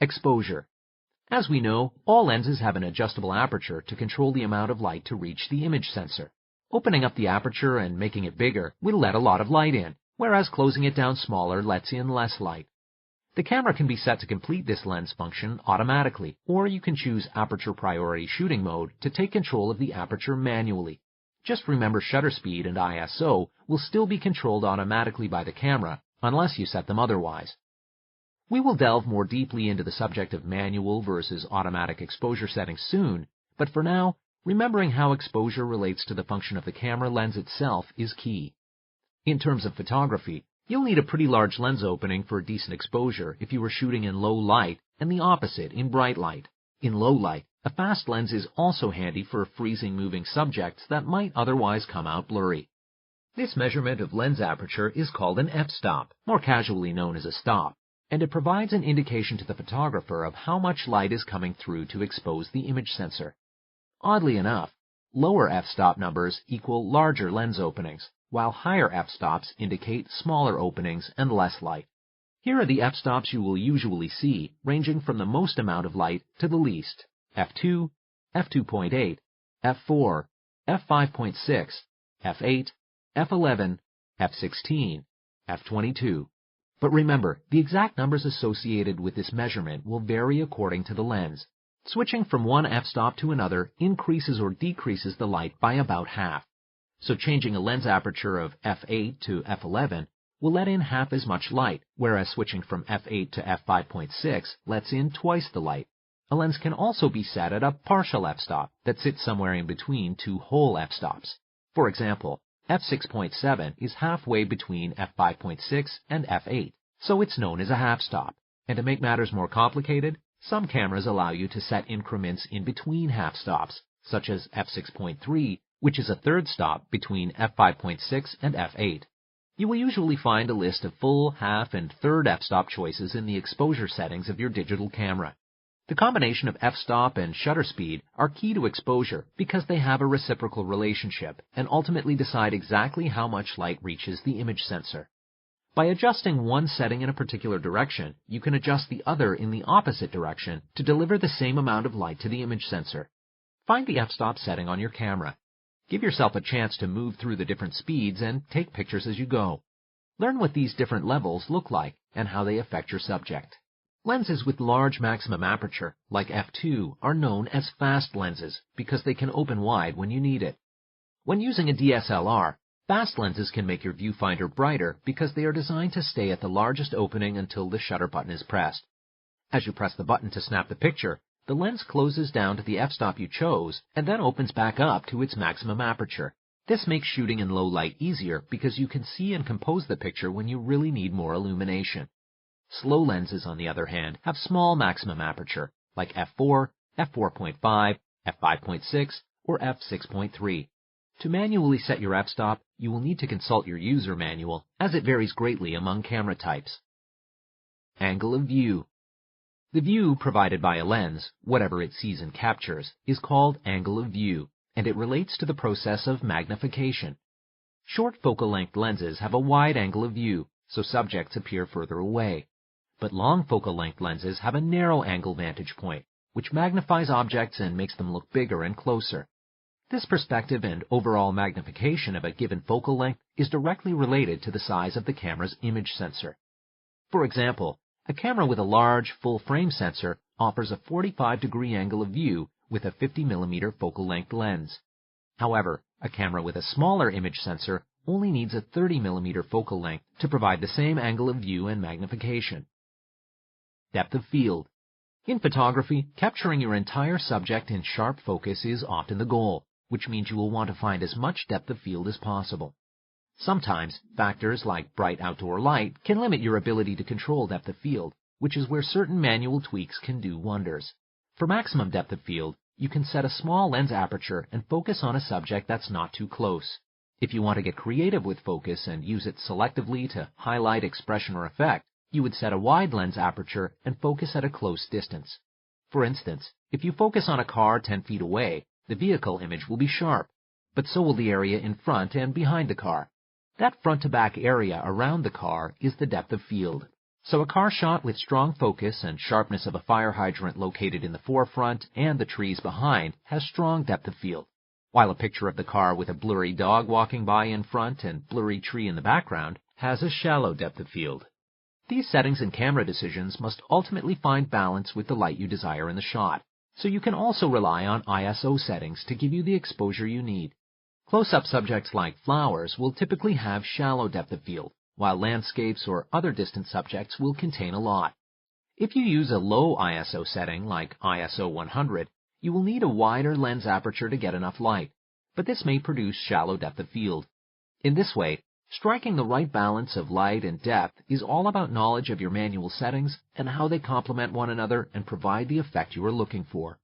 Exposure. As we know, all lenses have an adjustable aperture to control the amount of light to reach the image sensor. Opening up the aperture and making it bigger will let a lot of light in, whereas closing it down smaller lets in less light. The camera can be set to complete this lens function automatically, or you can choose aperture priority shooting mode to take control of the aperture manually. Just remember shutter speed and ISO will still be controlled automatically by the camera unless you set them otherwise. We will delve more deeply into the subject of manual versus automatic exposure settings soon, but for now, remembering how exposure relates to the function of the camera lens itself is key. In terms of photography, you'll need a pretty large lens opening for a decent exposure if you were shooting in low light, and the opposite in bright light. In low light, a fast lens is also handy for freezing moving subjects that might otherwise come out blurry. This measurement of lens aperture is called an f-stop, more casually known as a stop, and it provides an indication to the photographer of how much light is coming through to expose the image sensor. Oddly enough, lower f-stop numbers equal larger lens openings, while higher f-stops indicate smaller openings and less light. Here are the f-stops you will usually see, ranging from the most amount of light to the least: f2, f2.8, f4, f5.6, f8, f11, f16, f22. But remember, the exact numbers associated with this measurement will vary according to the lens. Switching from one f-stop to another increases or decreases the light by about half. So changing a lens aperture of f8 to f11 will let in half as much light, whereas switching from f8 to f5.6 lets in twice the light. A lens can also be set at a partial f-stop that sits somewhere in between two whole f-stops. For example, f6.7 is halfway between f5.6 and f8, so it's known as a half-stop. And to make matters more complicated, some cameras allow you to set increments in between half-stops, such as f6.3, which is a third stop between f5.6 and f8. You will usually find a list of full, half, and third f-stop choices in the exposure settings of your digital camera. The combination of f-stop and shutter speed are key to exposure because they have a reciprocal relationship and ultimately decide exactly how much light reaches the image sensor. By adjusting one setting in a particular direction, you can adjust the other in the opposite direction to deliver the same amount of light to the image sensor. Find the f-stop setting on your camera. Give yourself a chance to move through the different speeds and take pictures as you go. Learn what these different levels look like and how they affect your subject. Lenses with large maximum aperture, like f2, are known as fast lenses because they can open wide when you need it. When using a DSLR, fast lenses can make your viewfinder brighter because they are designed to stay at the largest opening until the shutter button is pressed. As you press the button to snap the picture, the lens closes down to the f-stop you chose and then opens back up to its maximum aperture. This makes shooting in low light easier because you can see and compose the picture when you really need more illumination. Slow lenses, on the other hand, have small maximum aperture, like f4, f4.5, f5.6, or f6.3. To manually set your f-stop, you will need to consult your user manual, as it varies greatly among camera types. Angle of view. The view provided by a lens, whatever it sees and captures, is called angle of view, and it relates to the process of magnification. Short focal length lenses have a wide angle of view, so subjects appear further away. But long focal length lenses have a narrow angle vantage point, which magnifies objects and makes them look bigger and closer. This perspective and overall magnification of a given focal length is directly related to the size of the camera's image sensor. For example, a camera with a large, full-frame sensor offers a 45-degree angle of view with a 50mm focal length lens. However, a camera with a smaller image sensor only needs a 30mm focal length to provide the same angle of view and magnification. Depth of field. In photography, capturing your entire subject in sharp focus is often the goal, which means you will want to find as much depth of field as possible. Sometimes, factors like bright outdoor light can limit your ability to control depth of field, which is where certain manual tweaks can do wonders. For maximum depth of field, you can set a small lens aperture and focus on a subject that's not too close. If you want to get creative with focus and use it selectively to highlight expression or effect, you would set a wide lens aperture and focus at a close distance. For instance, if you focus on a car 10 feet away, the vehicle image will be sharp, but so will the area in front and behind the car. That front-to-back area around the car is the depth of field. So a car shot with strong focus and sharpness of a fire hydrant located in the forefront and the trees behind has strong depth of field, while a picture of the car with a blurry dog walking by in front and blurry tree in the background has a shallow depth of field. These settings and camera decisions must ultimately find balance with the light you desire in the shot, so you can also rely on ISO settings to give you the exposure you need. Close-up subjects like flowers will typically have shallow depth of field, while landscapes or other distant subjects will contain a lot. If you use a low ISO setting like ISO 100, you will need a wider lens aperture to get enough light, but this may produce shallow depth of field. In this way, striking the right balance of light and depth is all about knowledge of your manual settings and how they complement one another and provide the effect you are looking for.